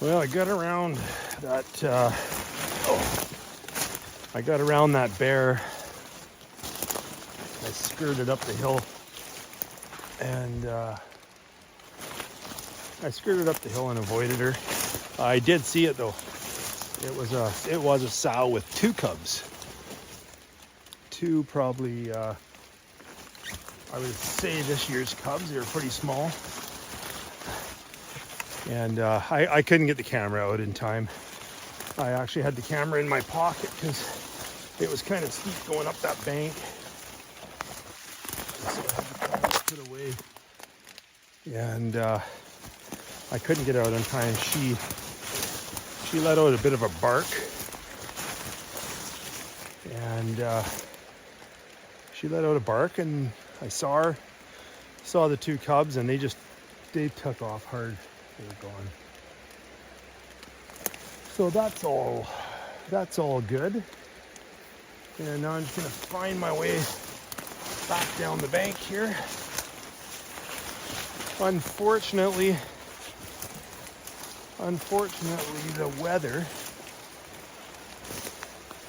Well, I got around that. I got around that bear. I skirted up the hill, and and avoided her. I did see it though. It was a sow with two cubs. Two probably. I would say this year's cubs. They were pretty small. And I couldn't get the camera out in time. I actually had the camera in my pocket because it was kind of steep going up that bank. So I had the camera put away. And I couldn't get out in time. She let out a bit of a bark. And she let out a bark, and I saw the two cubs, and they took off hard. They were gone. So that's all good. And now I'm just gonna find my way back down the bank here. Unfortunately, the weather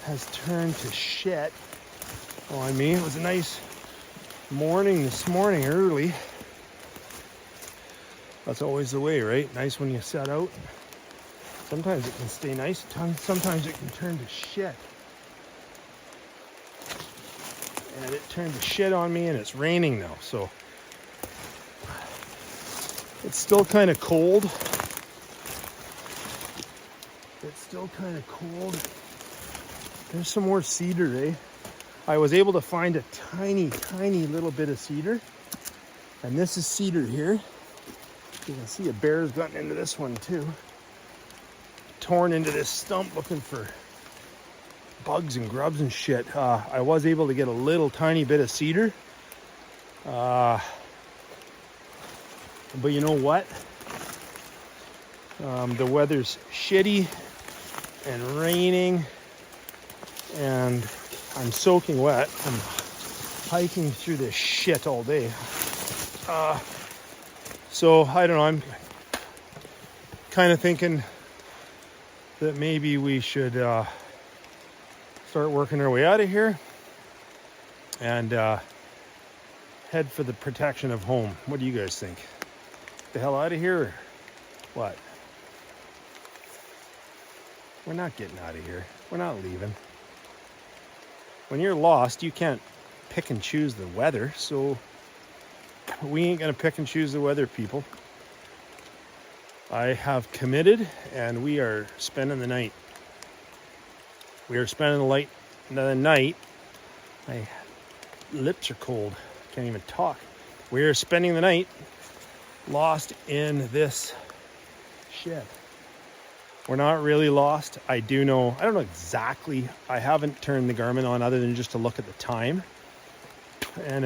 has turned to shit on me. It was a nice morning this morning early. That's always the way, right? Nice when you set out. Sometimes it can stay nice, sometimes it can turn to shit. And it turned to shit on me, and it's raining now, so it's still kind of cold. There's some more cedar, eh? I was able to find a tiny little bit of cedar. And this is cedar here. You can see a bear's gotten into this one too. Torn into this stump looking for bugs and grubs and shit. I was able to get a little tiny bit of cedar. But you know what? The weather's shitty and raining, and I'm soaking wet from hiking through this shit all day. So I don't know, I'm kind of thinking that maybe we should start working our way out of here and head for the protection of home. What do you guys think? Get the hell out of here or what? We're not getting out of here. We're not leaving. When you're lost, you can't pick and choose the weather, so we ain't gonna pick and choose the weather, people. I have committed, and we are spending the night. We are spending the night. My lips are cold. Can't even talk. We are spending the night lost in this shed. We're not really lost. I don't know exactly. I haven't turned the Garmin on other than just to look at the time. And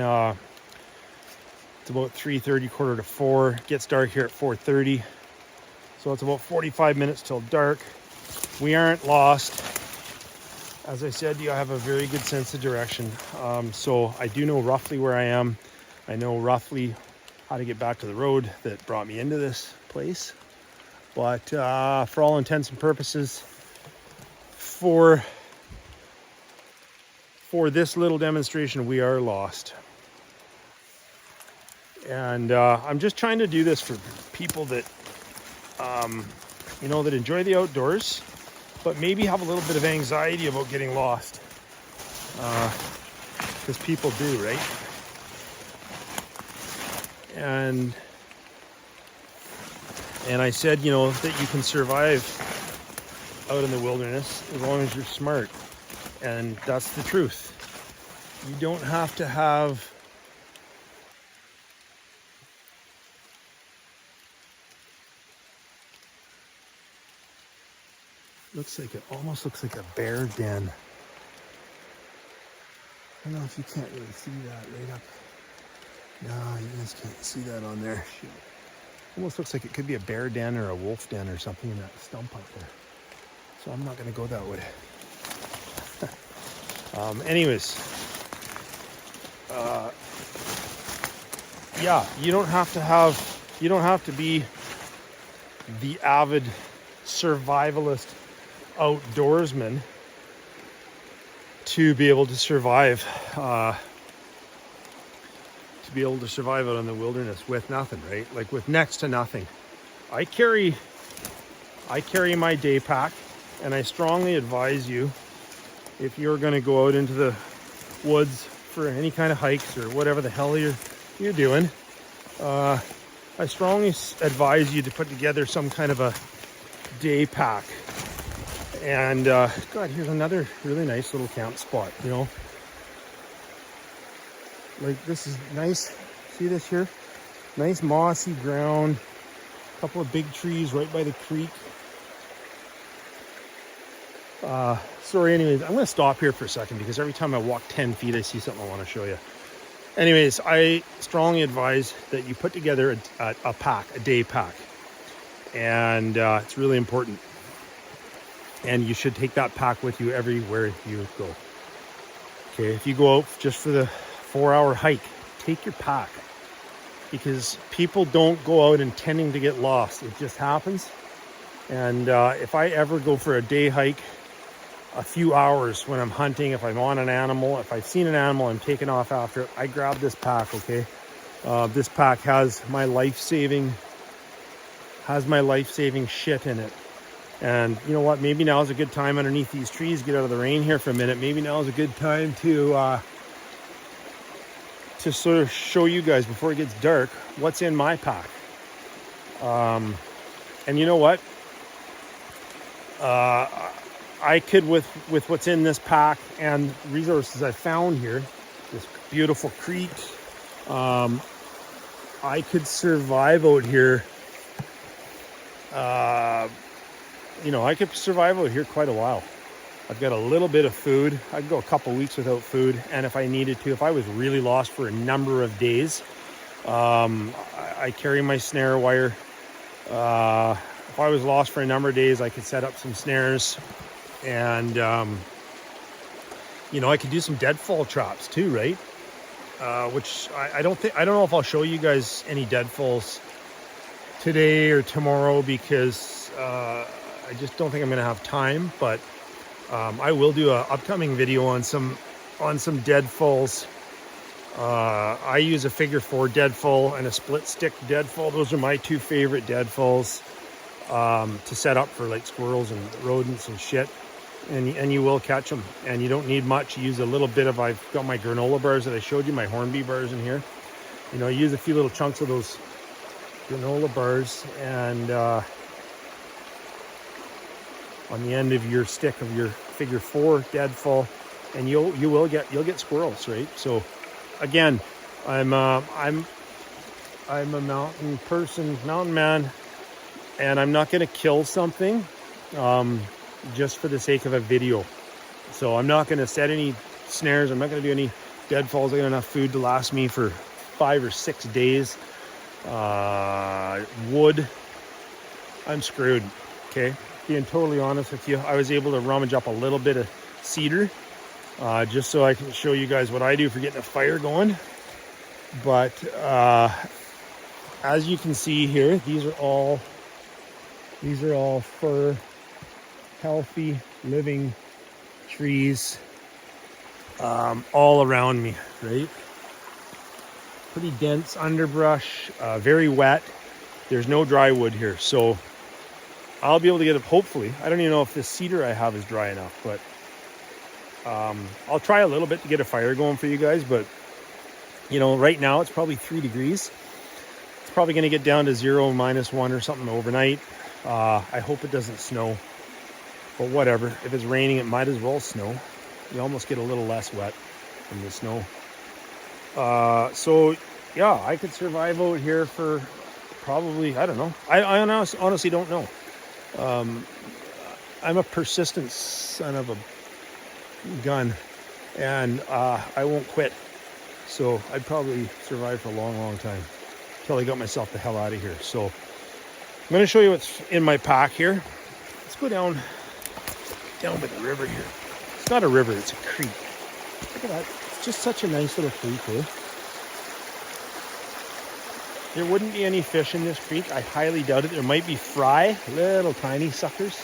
it's about 3:30, 3:45. It gets dark here at 4:30. So it's about 45 minutes till dark. We aren't lost. As I said, I have a very good sense of direction. So I do know roughly where I am. I know roughly how to get back to the road that brought me into this place. But for all intents and purposes, for this little demonstration, we are lost. And I'm just trying to do this for people that, that enjoy the outdoors, but maybe have a little bit of anxiety about getting lost. Because people do, right? And I said, that you can survive out in the wilderness as long as you're smart. And that's the truth. You don't have to have almost looks like a bear den. I don't know if you can't really see that right up. No, you guys can't see that on there. Shoot. Almost looks like it could be a bear den or a wolf den or something in that stump up there. So I'm not going to go that way. Anyways, yeah, you don't have to be the avid survivalist outdoorsman to be able to survive out in the wilderness with nothing, right? Like with next to nothing. I carry my day pack, and I strongly advise you, if you're going to go out into the woods for any kind of hikes or whatever the hell you're doing, I strongly advise you to put together some kind of a day pack. And God, here's another really nice little camp spot, you know. Like, this is nice. See this here? Nice mossy ground. A couple of big trees right by the creek. Sorry, anyways, I'm going to stop here for a second because every time I walk 10 feet, I see something I want to show you. Anyways, I strongly advise that you put together a pack, a day pack. And it's really important. And you should take that pack with you everywhere you go. Okay, if you go out just for the 4-hour hike, take your pack. Because people don't go out intending to get lost. It just happens. And if I ever go for a day hike, a few hours when I'm hunting, if I'm on an animal, if I've seen an animal, I'm taking off after it, I grab this pack, okay? This pack has my life-saving shit in it. And you know what? Maybe now is a good time underneath these trees, get out of the rain here for a minute. Maybe now is a good time to sort of show you guys before it gets dark what's in my pack. And you know what? I could, with what's in this pack and resources I found here, this beautiful creek, I could survive out here. You know, I could survive out here quite a while. I've got a little bit of food. I could go a couple weeks without food. And if I needed to, if I was really lost for a number of days, I carry my snare wire. If I was lost for a number of days, I could set up some snares. And, you know, I could do some deadfall traps too, right? Which I don't know if I'll show you guys any deadfalls today or tomorrow because I just don't think I'm going to have time. But I will do an upcoming video on some deadfalls. I use a figure 4 deadfall and a split stick deadfall. Those are my two favorite deadfalls to set up for like squirrels and rodents and shit. And you will catch them. And you don't need much. You use a little bit of, I've got my granola bars that I showed you, my Hornby bars in here. You know, use a few little chunks of those granola bars and on the end of your stick of your figure 4 deadfall, and you'll get squirrels, right? So again, I'm a mountain person, mountain man, and I'm not going to kill something just for the sake of a video. So I'm not going to set any snares. I'm not going to do any deadfalls. I got enough food to last me for 5 or 6 days. Wood, I'm screwed. Okay, being totally honest with you, I was able to rummage up a little bit of cedar just so I can show you guys what I do for getting a fire going. But as you can see here, these are all fir, healthy living trees all around me, right? Pretty dense underbrush, very wet. There's no dry wood here, so I'll be able to get it, hopefully. I don't even know if this cedar I have is dry enough, but I'll try a little bit to get a fire going for you guys. But you know, right now it's probably 3 degrees. It's probably going to get down to 0, -1 or something overnight. I hope it doesn't snow, but whatever. If it's raining, it might as well snow. You almost get a little less wet from the snow. So yeah, I could survive out here for probably, I don't know. I honestly don't know. I'm a persistent son of a gun, and I won't quit. So I'd probably survive for a long, long time until I got myself the hell out of here. So I'm going to show you what's in my pack here. Let's go down by the river here. It's not a river, it's a creek. Look at that. It's just such a nice little creek here. There wouldn't be any fish in this creek. I highly doubt it. There might be fry, little tiny suckers,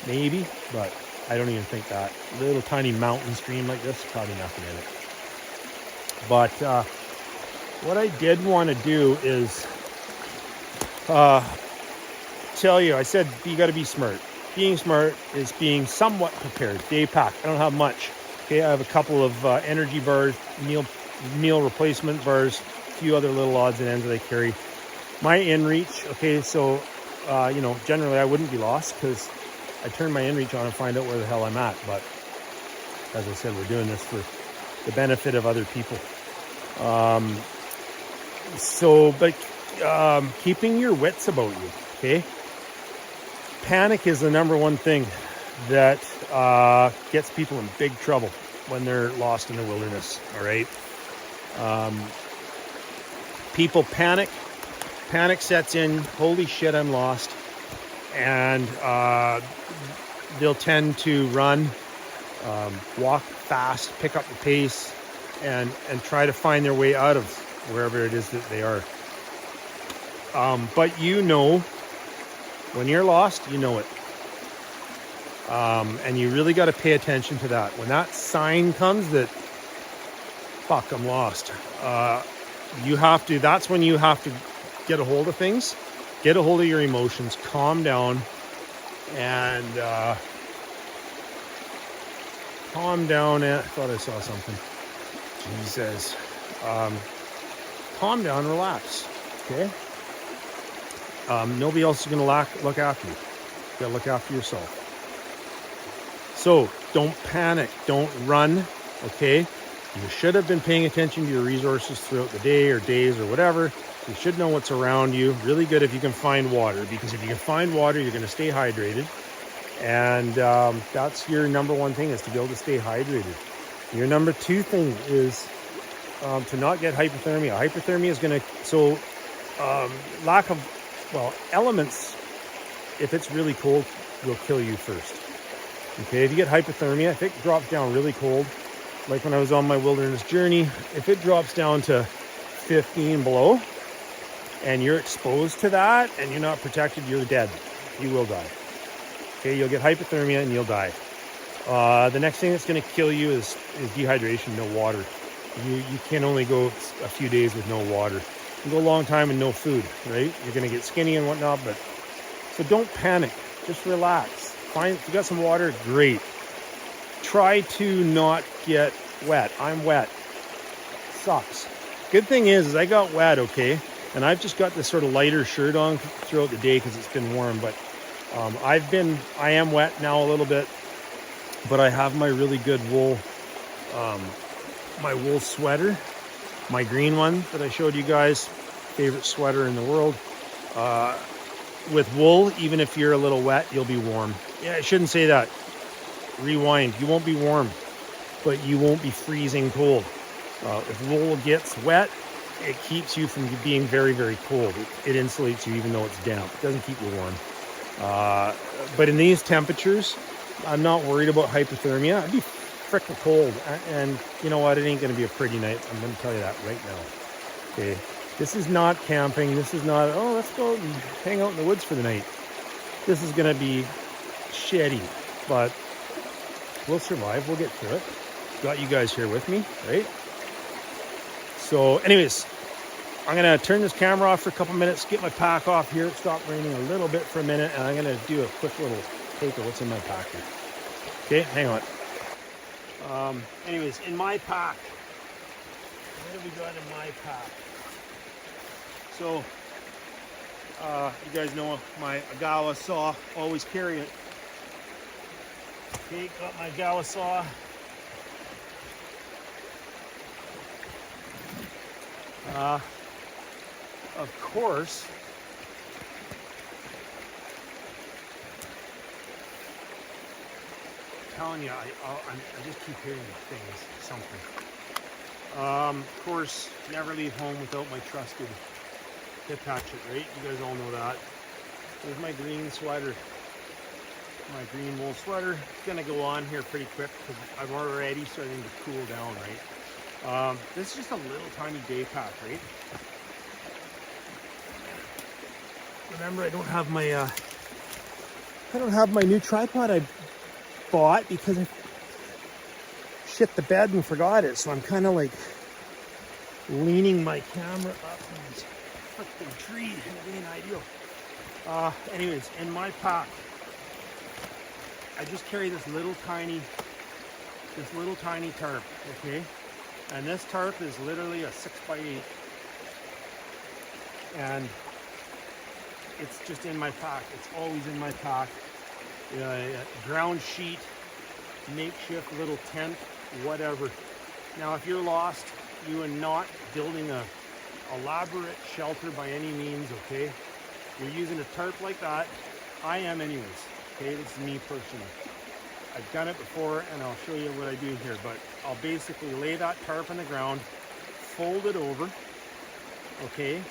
maybe, but I don't even think that. Little tiny mountain stream like this, probably nothing in it. But what I did want to do is tell you, I said you got to be smart. Being smart is being somewhat prepared. Day pack. I don't have much. Okay, I have a couple of energy bars, meal replacement bars, a few other little odds and ends that I carry. My inReach. Okay, so you know, generally I wouldn't be lost because I turn my inReach on and find out where the hell I'm at. But as I said, we're doing this for the benefit of other people. Keeping your wits about you. Okay. Panic is the number one thing that gets people in big trouble when they're lost in the wilderness. All right. People panic. Panic sets in. Holy shit, I'm lost. And they'll tend to run, walk fast, pick up the pace, and try to find their way out of wherever it is that they are. But you know, when you're lost, you know it. And you really got to pay attention to that. When that sign comes that, fuck, I'm lost, that's when you have to get a hold of things, get a hold of your emotions, calm down, and calm down. I thought I saw something. Jesus. Calm down, relax, okay? Nobody else is going to look after you. You got to look after yourself. So don't panic, don't run, okay? You should have been paying attention to your resources throughout the day or days or whatever. You should know what's around you. Really good if you can find water, because if you can find water, you're going to stay hydrated. And that's your number one thing, is to be able to stay hydrated. Your number two thing is to not get hypothermia. Hypothermia is going to, lack of, elements, if it's really cold, will kill you first. Okay, if you get hypothermia, if it drops down really cold, like when I was on my wilderness journey, if it drops down to 15 below and you're exposed to that and you're not protected, you're dead. You will die. Okay, you'll get hypothermia and you'll die. The next thing that's going to kill you is dehydration, no water. You can only go a few days with no water. You can go a long time with no food, right? You're going to get skinny and whatnot, but so don't panic. Just relax. If you got some water, great. Try to not get wet. I'm wet. Sucks. Good thing is I got wet, okay? And I've just got this sort of lighter shirt on throughout the day because it's been warm, but I am wet now a little bit, but I have my really good wool, my wool sweater, my green one that I showed you guys, favorite sweater in the world. With wool, even if you're a little wet, you'll be warm. Yeah, I shouldn't say that. Rewind. You won't be warm, but you won't be freezing cold. If wool gets wet, it keeps you from being very, very cold. It insulates you even though it's damp. It doesn't keep you warm. But in these temperatures, I'm not worried about hypothermia. I'd be frickin' cold. And you know what? It ain't going to be a pretty night. I'm going to tell you that right now. Okay. This is not camping. This is not, oh, let's go and hang out in the woods for the night. This is going to be shitty, but we'll survive. We'll get through it. Got you guys here with me, right? So anyways, I'm going to turn this camera off for a couple minutes, get my pack off here. It stopped raining a little bit for a minute, and I'm going to do a quick little take of what's in my pack here. Okay, hang on. Anyways, in my pack, what have we got in my pack? So, you guys know my Agawa saw, always carry it. Okay, got my Agawa saw. Of course, I'm telling you, I just keep hearing things, something. Of course, never leave home without my trusted hip hatchet, right? You guys all know that. There's my green sweater, my green wool sweater. It's gonna go on here pretty quick because I'm already starting to cool down, right? This is just a little tiny day pack, right? remember I don't have my new tripod I bought because I shit the bed and forgot it. So I'm kind of like leaning my camera up in this freaking tree. It ain't ideal. Anyways, in my pack, I just carry this little tiny tarp, okay? And this tarp is literally a 6x8. And it's just in my pack. It's always in my pack. Ground sheet, makeshift little tent, whatever. Now, if you're lost, you are not building a elaborate shelter by any means, okay? You're using a tarp like that. I am anyways, okay? This is me personally. I've done it before, and I'll show you what I do here, but I'll basically lay that tarp on the ground, fold it over, okay?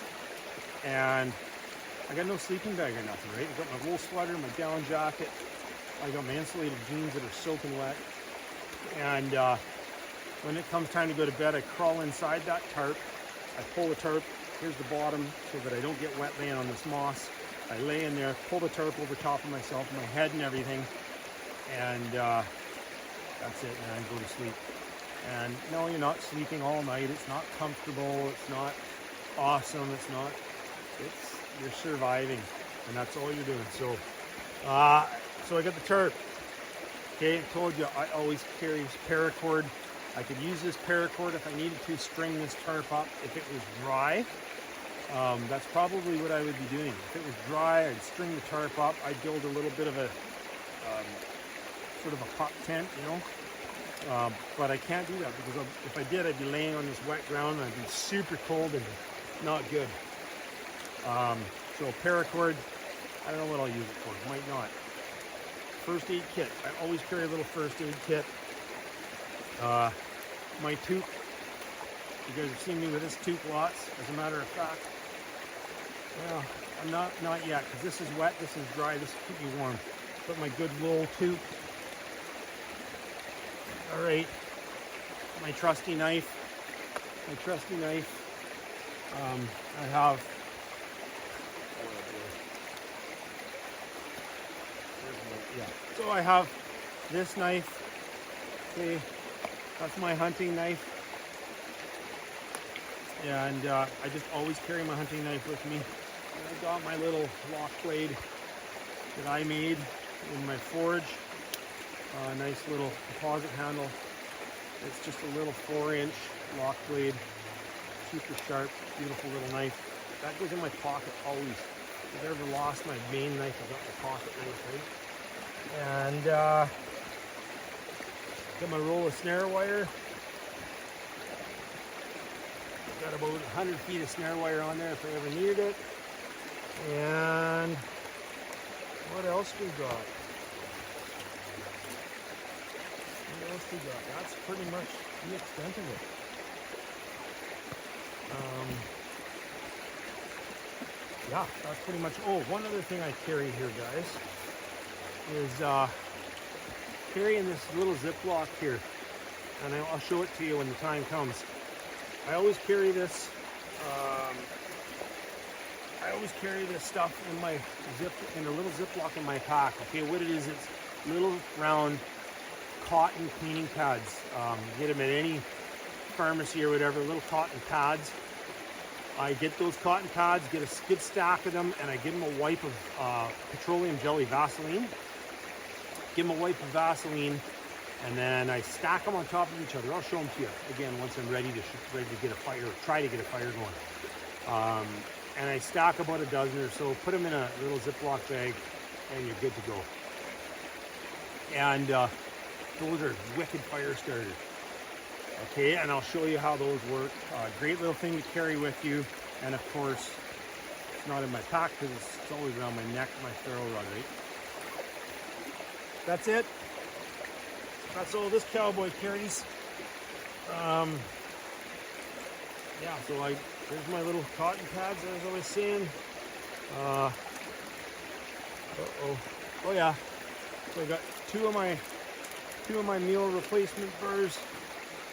And I got no sleeping bag or nothing, right? I got my wool sweater, my down jacket. I got my insulated jeans that are soaking wet. And when it comes time to go to bed, I crawl inside that tarp. I pull the tarp. Here's the bottom so that I don't get wet laying on this moss. I lay in there, pull the tarp over top of myself, my head and everything. And that's it, man. Go to sleep. And no, you're not sleeping all night. It's not comfortable. It's not awesome. You're surviving, and that's all you're doing. So I got the tarp. Okay, I told you I always carry paracord. I could use this paracord if I needed to string this tarp up if it was dry. That's probably what I would be doing. If it was dry, I'd string the tarp up. I'd build a little bit of a sort of a hot tent, you know. But I can't do that because if I did, I'd be laying on this wet ground and I'd be super cold and not good. So paracord, I don't know what I'll use it for. Might not. First aid kit. I always carry a little first aid kit. My toque. You guys have seen me with this toque lots. As a matter of fact, well, I'm not yet because this is wet, this is dry, this will keep me warm. But my good wool toque. All right. My trusty knife. I have. Yeah. So I have this knife. Okay, that's my hunting knife, and I just always carry my hunting knife with me. And I got my little lock blade that I made in my forge. Nice little composite handle. It's just a little 4-inch lock blade, super sharp, beautiful little knife. That goes in my pocket always. If I've ever lost my main knife, I got my pocket knife, right? And got my roll of snare wire. Got about 100 feet of snare wire on there if I ever needed it. And what else we got? That's pretty much the extent of it. Yeah, that's pretty much. Oh, one other thing I carry here, guys, is carrying this little Ziploc here, and I'll show it to you when the time comes. I always carry this. I always carry this stuff in a little Ziploc in my pack. Okay, what it is, it's little round cotton cleaning pads. You get them at any pharmacy or whatever. Little cotton pads. I get those cotton pads, get a good stack of them, and I give them a wipe of petroleum jelly Vaseline. Give them a wipe of Vaseline, and then I stack them on top of each other. I'll show them to you again once I'm ready to get a fire, try to get a fire going. And I stack about a dozen or so, put them in a little Ziploc bag, and you're good to go. And those are wicked fire starters. Okay, and I'll show you how those work. Great little thing to carry with you. And of course, it's not in my pack because it's always around my neck, my ferro rod, right? That's it. That's all this cowboy carries. Yeah, so there's my little cotton pads, as I was saying. Oh yeah. So I got two of my meal replacement burrs.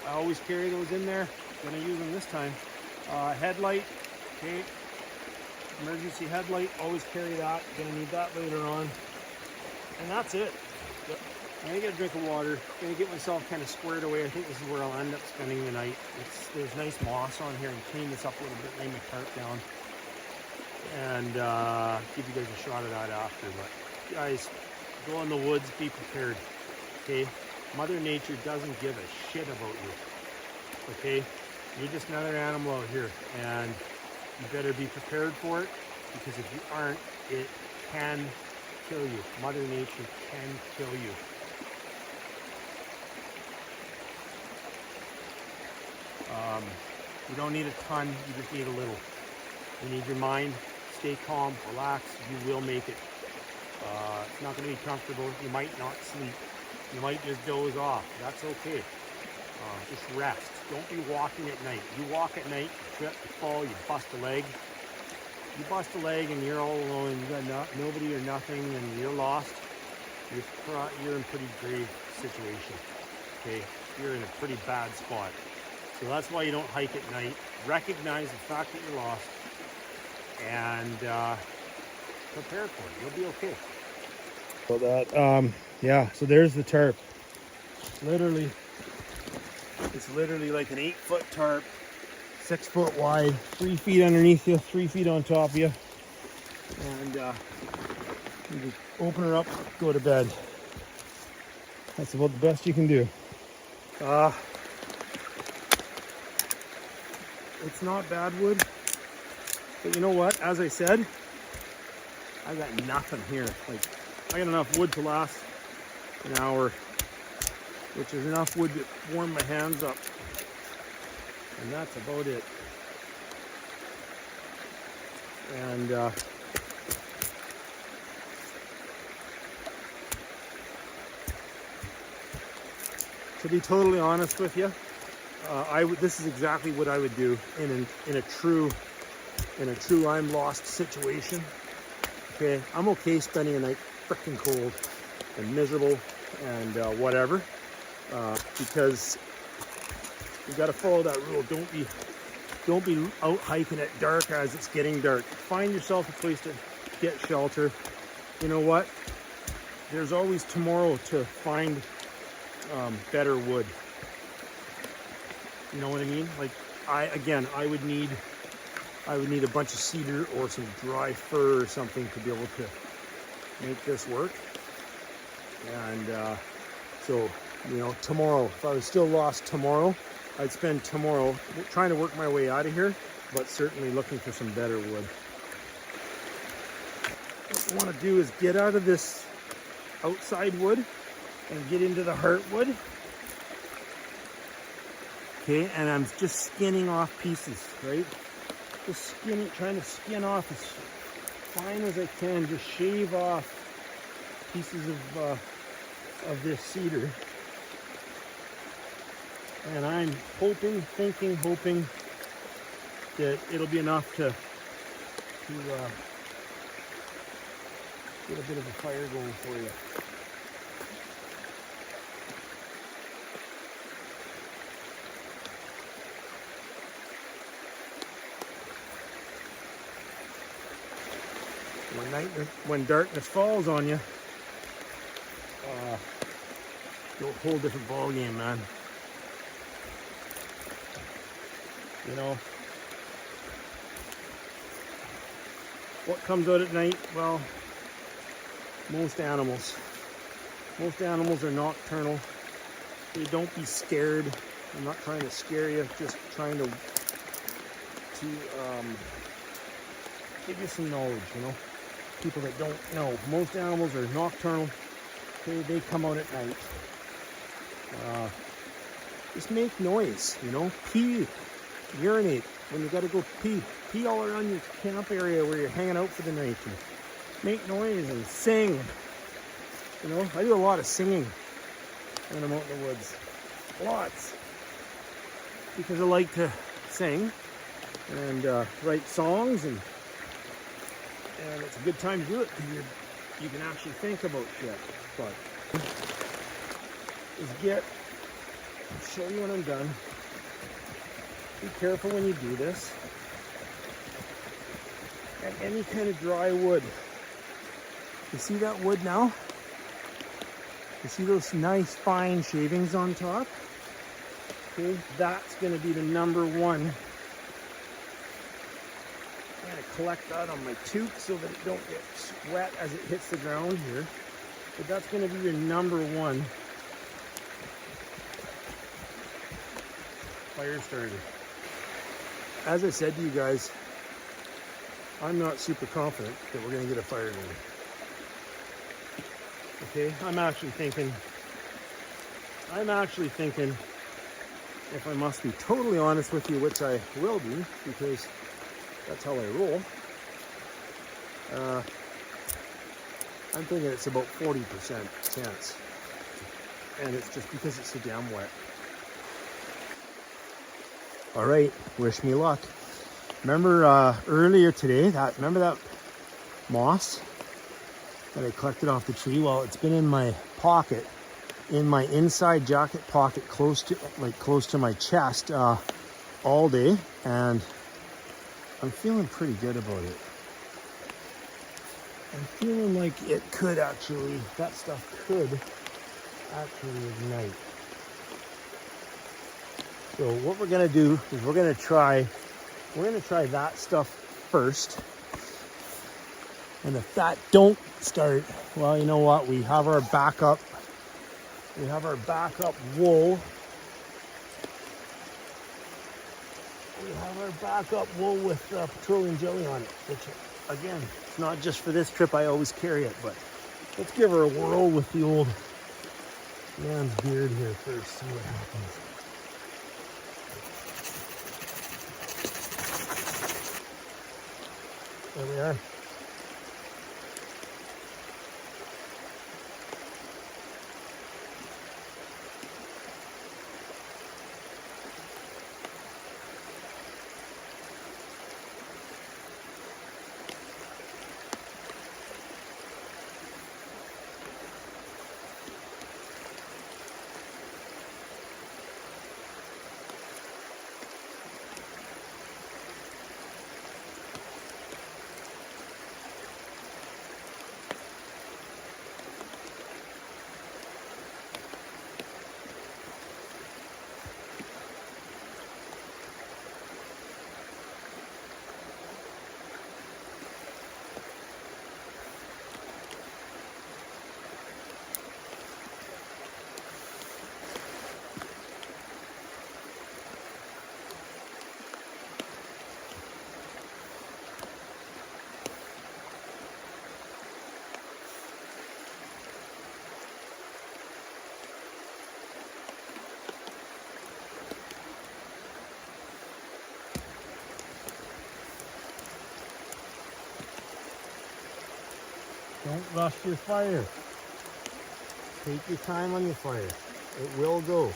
I always carry those in there. Gonna use them this time. Headlight. Okay. Emergency headlight, always carry that. Gonna need that later on. And that's it. I'm gonna get a drink of water. Gonna get myself kind of squared away. I think this is where I'll end up spending the night. There's nice moss on here, and clean this up a little bit, lay my tarp down, and give you guys a shot of that after. But guys, go in the woods, be prepared. Okay, Mother Nature doesn't give a shit about you. Okay, you're just another animal out here, and you better be prepared for it, because if you aren't, it can kill you. Mother Nature can kill you. You don't need a ton, you just need a little. You need your mind, stay calm, relax, you will make it. It's not going to be comfortable, you might not sleep, you might just doze off, that's okay. Just rest, don't be walking at night. You walk at night, you trip, you fall, you bust a leg. You bust a leg and you're all alone, you got nobody or nothing, and you're lost. You're in a pretty grave situation, okay? You're in a pretty bad spot. So that's why you don't hike at night. Recognize the fact that you're lost, and prepare for it. You'll be okay. So that, yeah, so there's the tarp. It's literally like an 8-foot tarp, 6 foot wide, 3 feet underneath you, 3 feet on top of you. And you just open her up, go to bed. That's about the best you can do. It's not bad wood, but you know what? As I said, I got nothing here. Like, I got enough wood to last an hour, which is enough wood to warm my hands up, and that's about it. And to be totally honest with you, this is exactly what I would do in a true I'm lost situation. Okay, I'm okay spending a night freaking cold and miserable and whatever, because you got to follow that rule. Don't be out hiking at dark as it's getting dark. Find yourself a place to get shelter. You know what? There's always tomorrow to find better wood. You know what I mean? Like, I would need a bunch of cedar or some dry fir or something to be able to make this work. And so, you know, tomorrow, if I was still lost tomorrow, I'd spend tomorrow trying to work my way out of here, but certainly looking for some better wood. What I want to do is get out of this outside wood and get into the heartwood. Okay, and I'm just skinning off pieces, right? Just trying to skin off as fine as I can. Just shave off pieces of this cedar. And I'm hoping that it'll be enough to get a bit of a fire going for you. When darkness falls on you, it's a whole different ball game, man. You know, what comes out at night? Well, most animals are nocturnal. Hey, don't be scared. I'm not trying to scare you, just trying to give you some knowledge, you know. People that don't know, most animals are nocturnal. Okay, they come out at night. Just make noise, you know. Pee, urinate when you got to go pee. Pee all around your camp area where you're hanging out for the night. And make noise and sing. You know, I do a lot of singing when I'm out in the woods. Lots. Because I like to sing and write songs, and it's a good time to do it because you can actually think about shit. But I'll show you when I'm done. Be careful when you do this. and any kind of dry wood. You see that wood now? You see those nice fine shavings on top? Okay, that's going to be the number one. I'm going to collect that on my toque so that it don't get wet as it hits the ground here. But that's going to be your number one fire starter. As I said to you guys, I'm not super confident that we're going to get a fire going. Okay, I'm actually thinking, if I must be totally honest with you, which I will be, because that's how I roll, I'm thinking it's about 40% chance. And it's just because it's so damn wet. All right, wish me luck. Remember earlier today, remember that moss that I collected off the tree? Well, it's been in my pocket, in my inside jacket pocket, close to my chest all day, and I'm feeling pretty good about it. I'm feeling like it could actually, that stuff could actually ignite. So what we're gonna do is we're gonna try that stuff first. And if that don't start, well, you know what? We have our backup. We have our backup wool. We have our backup wool with petroleum jelly on it, which again, it's not just for this trip. I always carry it, but let's give her a whirl with the old man's beard here first. See what happens. There we are. Don't rush your fire. Take your time on your fire. It will go.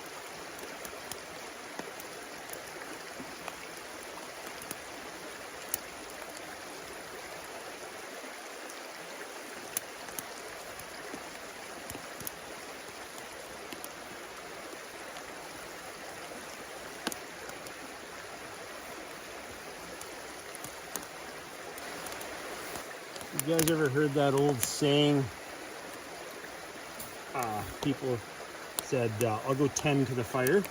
You guys ever heard that old saying? People said, I'll go tend to the fire.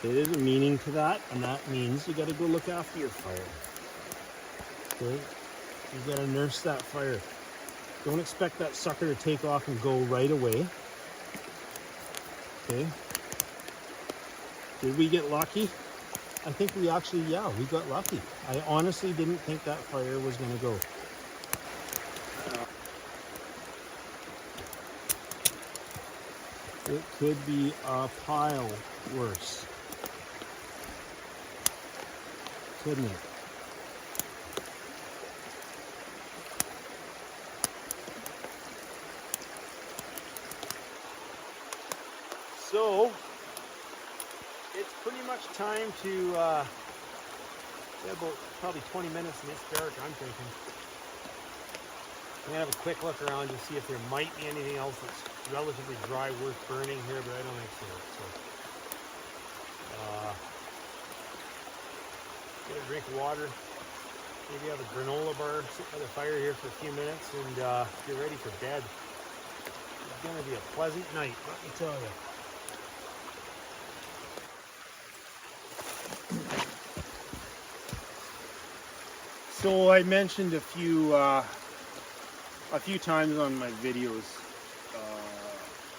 There is a meaning to that, and that means you gotta go look after your fire. Okay? You gotta nurse that fire. Don't expect that sucker to take off and go right away. Okay? Did we get lucky? I think we actually, yeah, we got lucky. I honestly didn't think that fire was gonna go. It could be a pile worse, couldn't it? So, it's pretty much time to, about probably 20 minutes and it's dark, I'm thinking. I'm gonna have a quick look around to see if there might be anything else that's relatively dry worth burning here, but I don't think so. Get a drink of water, Maybe have a granola bar, sit by the fire here for a few minutes, and get ready for bed. It's going to be a pleasant night, let me tell you. So I mentioned a few times on my videos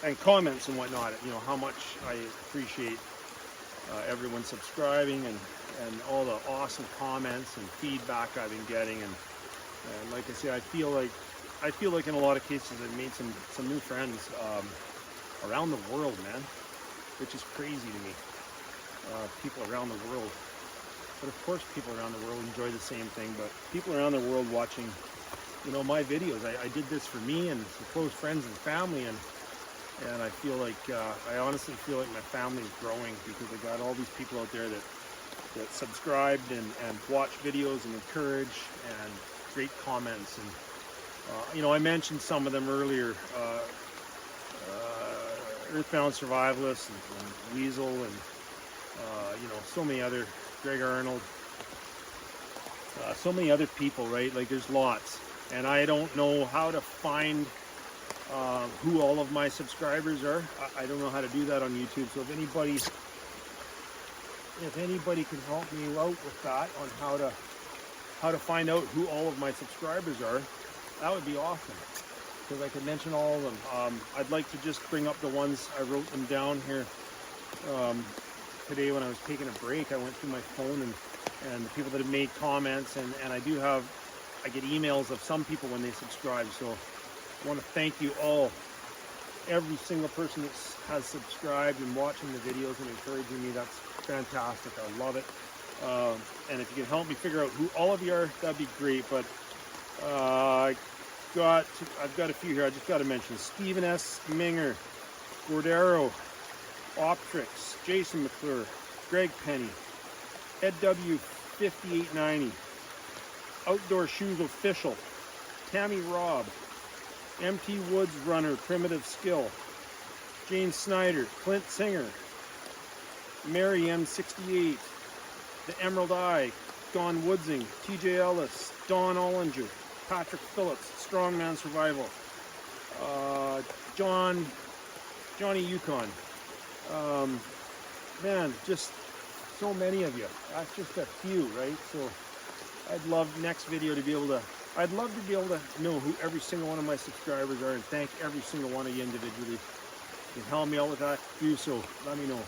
and comments and whatnot, you know, how much I appreciate everyone subscribing and all the awesome comments and feedback I've been getting, and like I say, I feel like in a lot of cases I've made some new friends around the world, man, which is crazy to me. People around the world, but of course people around the world enjoy the same thing, but people around the world watching, you know, my videos. I did this for me and some close friends and family, and I feel like I honestly feel like my family is growing because I got all these people out there that subscribed and watch videos and encourage and great comments. And you know, I mentioned some of them earlier, Earthbound Survivalist and Weasel, and you know, so many other, Greg Arnold, so many other people, right? Like, there's lots, and I don't know how to find who all of my subscribers are. I don't know how to do that on YouTube, so if anybody can help me out with that, on how to find out who all of my subscribers are, that would be awesome, because I could mention all of them. I'd like to just bring up the ones, I wrote them down here today when I was taking a break. I went through my phone and the people that have made comments, and I get emails of some people when they subscribe, so I want to thank you all, every single person that has subscribed and watching the videos and encouraging me. That's fantastic. I love it. And if you can help me figure out who all of you are, that'd be great. But I've got a few here. I just got to mention Stephen S. Minger, Gordero, Optrix, Jason McClure, Greg Penny, Ed W. 5890, Outdoor Shoes Official, Tammy Robb, MT Woods Runner, Primitive Skill, Jane Snyder, Clint Singer, Mary M68, The Emerald Eye, Don Woodsing, TJ Ellis, Don Ollinger, Patrick Phillips, Strongman Survival, Johnny Yukon. Man, just so many of you. That's just a few, right? So I'd love next video to be able to, I'd love to be able to know who every single one of my subscribers are, and thank every single one of you individually. If you can help me out with that, do so. Let me know.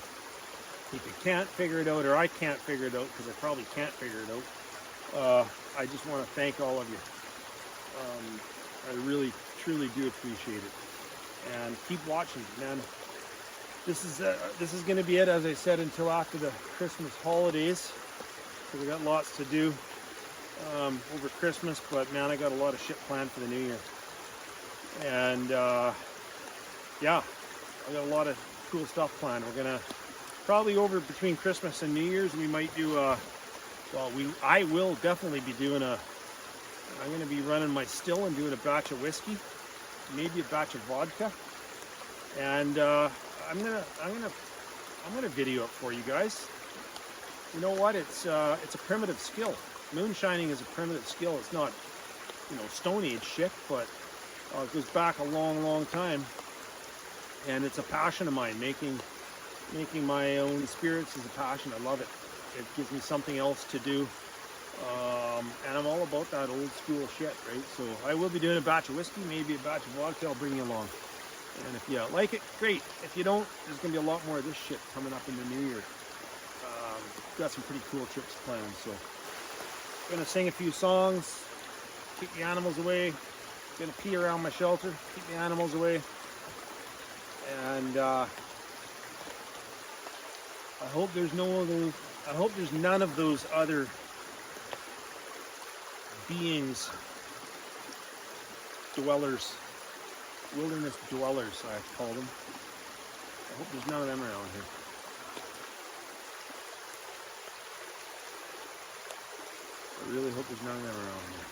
If you can't figure it out, or I can't figure it out, because I probably can't figure it out, I just want to thank all of you. I really, truly do appreciate it. And keep watching, man. This is going to be it, as I said, until after the Christmas holidays, because I got lots to do over Christmas. But man, I got a lot of shit planned for the new year, and yeah, I got a lot of cool stuff planned. We're gonna probably, over between Christmas and New Year's, we might do I will definitely be doing I'm gonna be running my still and doing a batch of whiskey, maybe a batch of vodka, and I'm gonna video it for you guys. You know what? It's a primitive skill. Moonshining is a primitive skill. It's not, you know, Stone Age shit, but it goes back a long, long time, and it's a passion of mine. Making my own spirits is a passion. I love it. It gives me something else to do, and I'm all about that old school shit, right? So I will be doing a batch of whiskey, maybe a batch of vodka. I'll bring you along. And if you like it, great. If you don't, there's going to be a lot more of this shit coming up in the new year. Got some pretty cool trips planned. So I'm going to sing a few songs, keep the animals away. Going to pee around my shelter, keep the animals away. And I hope there's none of those other beings, dwellers, wilderness dwellers, I call them. I hope there's none of them around here. I really hope there's none of them around here.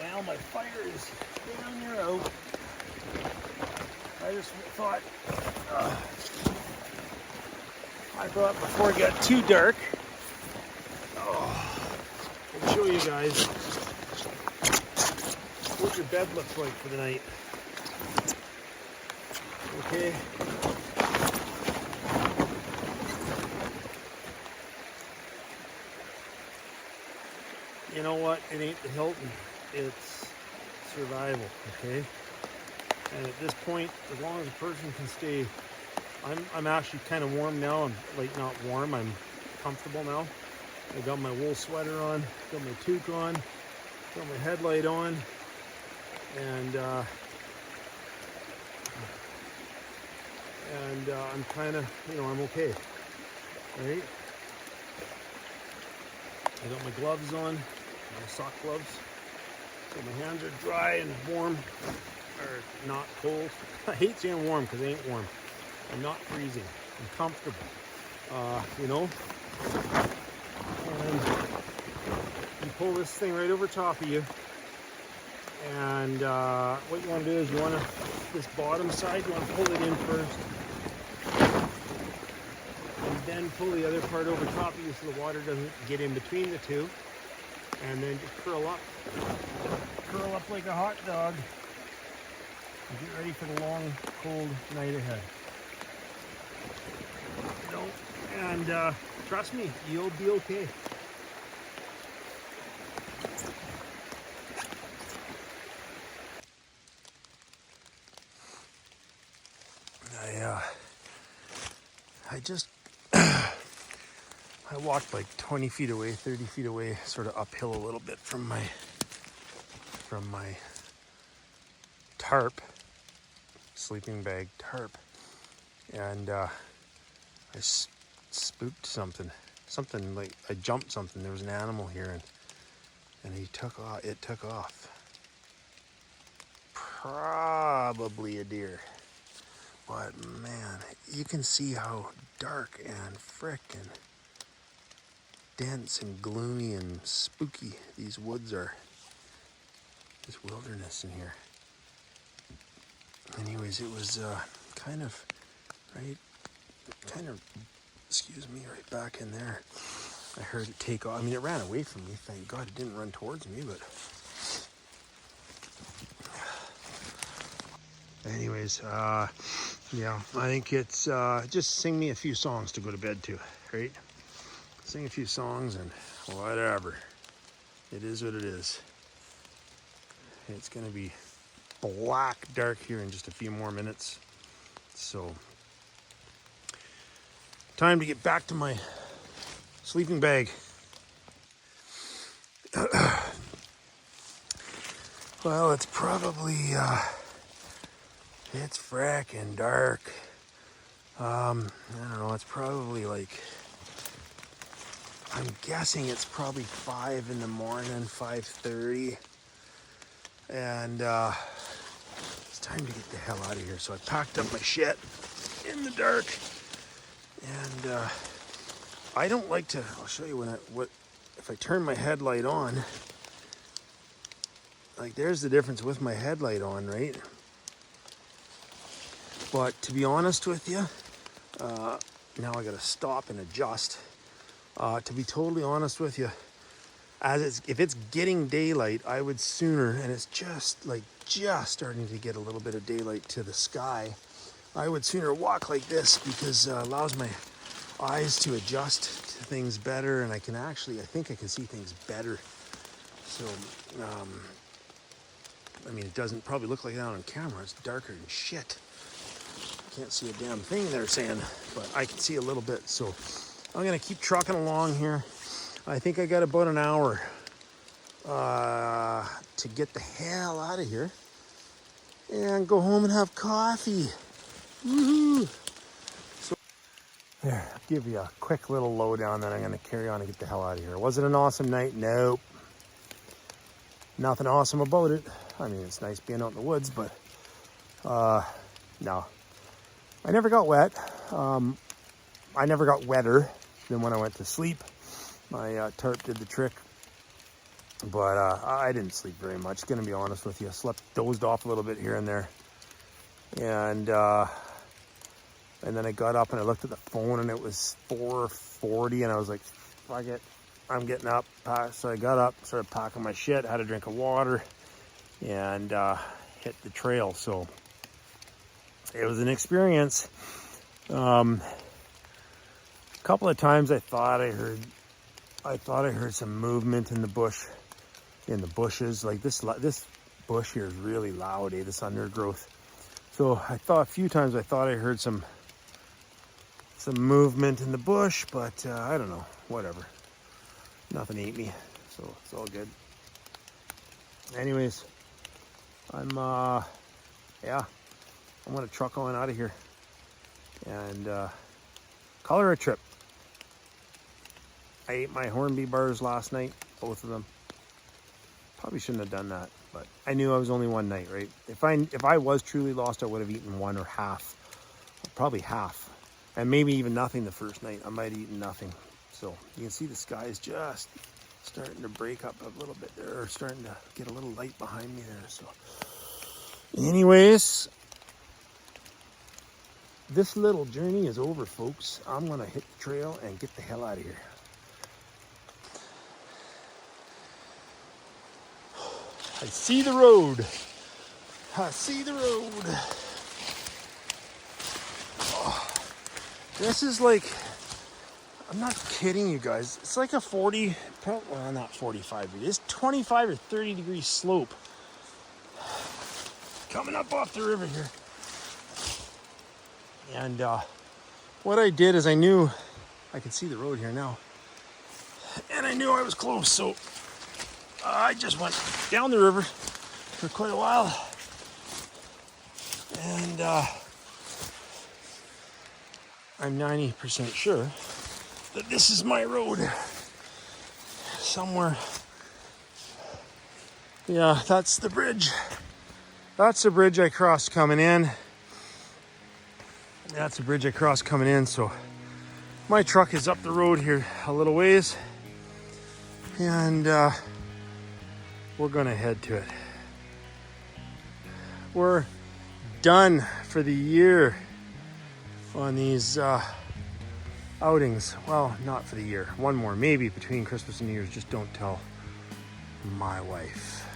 Well, my fire is down there out. I just thought, before it got too dark, show you guys what your bed looks like for the night. Okay. You know what? It ain't the Hilton. It's survival, okay? And at this point, as long as a person can stay, I'm actually kind of warm now. I'm like not warm, I'm comfortable now. I got my wool sweater on, got my toque on, got my headlight on, and I'm kind of, I'm okay, right? I got my gloves on, my sock gloves, so my hands are dry and warm, or not cold. I hate saying warm because they ain't warm. I'm not freezing. I'm comfortable, And you pull this thing right over top of you, and what you want to do is this bottom side, you want to pull it in first, and then pull the other part over top of you so the water doesn't get in between the two, and then just curl up like a hot dog, and get ready for the long, cold night ahead. And trust me, you'll be okay. I just I walked like 20 feet away, 30 feet away, sort of uphill a little bit from my tarp, sleeping bag tarp, and I spooked something like I jumped something. There was an animal here, and it took off. Probably a deer. But man, you can see how dark and frickin' dense and gloomy and spooky these woods are. This wilderness in here. Anyways, it was excuse me, right back in there. I heard it take off. I mean, it ran away from me. Thank God it didn't run towards me, but anyways, yeah, I think it's just sing me a few songs to go to bed to, right? Sing a few songs and whatever. It is what it is. It's gonna be black dark here in just a few more minutes. So, time to get back to my sleeping bag. Well, it's probably, it's frackin' dark. I don't know, it's probably like, I'm guessing it's probably 5 in the morning, 5:30. And it's time to get the hell out of here. So I packed up my shit in the dark. And I don't like to, I'll show you if I turn my headlight on, like there's the difference with my headlight on, right? But to be honest with you, now I gotta stop and adjust. To be totally honest with you, if it's getting daylight, I would sooner, and it's just starting to get a little bit of daylight to the sky, I would sooner walk like this because it allows my eyes to adjust to things better, and I think I can see things better. So, I mean, it doesn't probably look like that on camera. It's darker than shit. Can't see a damn thing they're saying, but I can see a little bit. So I'm gonna keep trucking along here. I think I got about an hour to get the hell out of here and go home and have coffee. Woohoo! So there, I'll give you a quick little lowdown, then I'm gonna carry on and get the hell out of here. Was it an awesome night? Nope. Nothing awesome about it. I mean, it's nice being out in the woods, but no. I never got wet. I never got wetter than when I went to sleep. My tarp did the trick, but I didn't sleep very much, gonna be honest with you. Dozed off a little bit here and there, and then I got up and I looked at the phone and it was 4:40, and I was like, fuck it, I'm getting up. So I got up, started packing my shit, had a drink of water, and hit the trail. So it was an experience. A couple of times I thought I heard some movement in the bushes. Like this bush here is really loud, this undergrowth. So a few times I thought I heard some movement in the bush, but I don't know, whatever. Nothing ate me, so it's all good. Anyways, I'm gonna truck on out of here and call her a trip. I ate my horned bee bars last night, both of them. Probably shouldn't have done that, but I knew I was only one night, right? If I was truly lost, I would have eaten one or half, probably half, and maybe even nothing the first night. I might have eaten nothing. So you can see the sky is just starting to break up a little bit there, or starting to get a little light behind me there. So anyways, this little journey is over, folks. I'm gonna hit the trail and get the hell out of here. I see the road. I see the road. Oh, this is like, I'm not kidding you guys. It's like a 40, well, not 45 degrees. It's 25 or 30 degree slope coming up off the river here. And what I did is I knew I could see the road here now, and I knew I was close, so I just went down the river for quite a while, and I'm 90% sure that this is my road somewhere. Yeah, that's the bridge. That's the bridge I crossed coming in. That's the bridge I crossed coming in. So my truck is up the road here a little ways, and we're gonna head to it. We're done for the year on these outings. Well, not for the year. One more, maybe between Christmas and New Year's. Just don't tell my wife.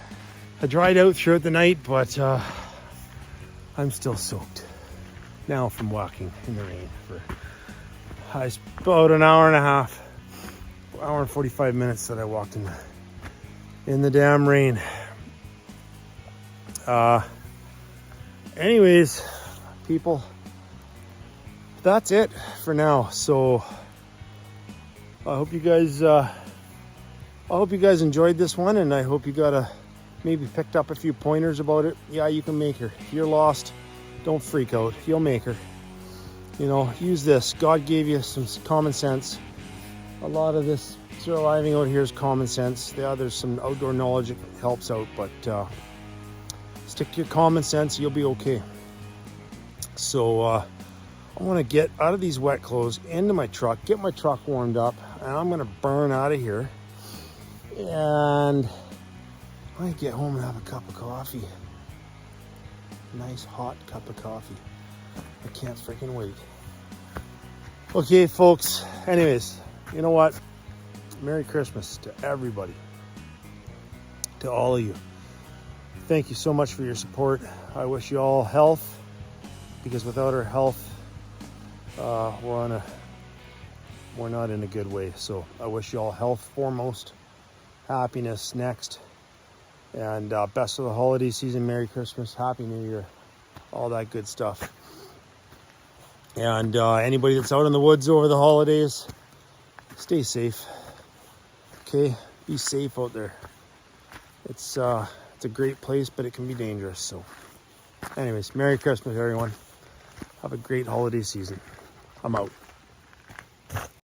I dried out throughout the night, but I'm still soaked now from walking in the rain for about an hour and a half, hour and 45 minutes that I walked in the damn rain. Anyways, people, that's it for now. So I hope you guys enjoyed this one, and I hope you maybe picked up a few pointers about it. Yeah, you can make her. If you're lost, don't freak out. You'll make her. You know, use this. God gave you some common sense. A lot of this surviving out here is common sense. Yeah, there's some outdoor knowledge that helps out, but stick to your common sense. You'll be okay. So I want to get out of these wet clothes into my truck, get my truck warmed up, and I'm going to burn out of here. And I might get home and have a cup of coffee. Nice hot cup of coffee. I can't freaking wait. Okay, folks. Anyways, you know what? Merry Christmas to everybody. To all of you. Thank you so much for your support. I wish you all health, because without our health, we're not in a good way. So I wish you all health foremost, happiness next, and best of the holiday season. Merry Christmas, Happy New Year, all that good stuff. And anybody that's out in the woods over the holidays, stay safe. Okay, be safe out there. It's a great place, but it can be dangerous. So anyways, Merry Christmas, everyone. Have a great holiday season. I'm out.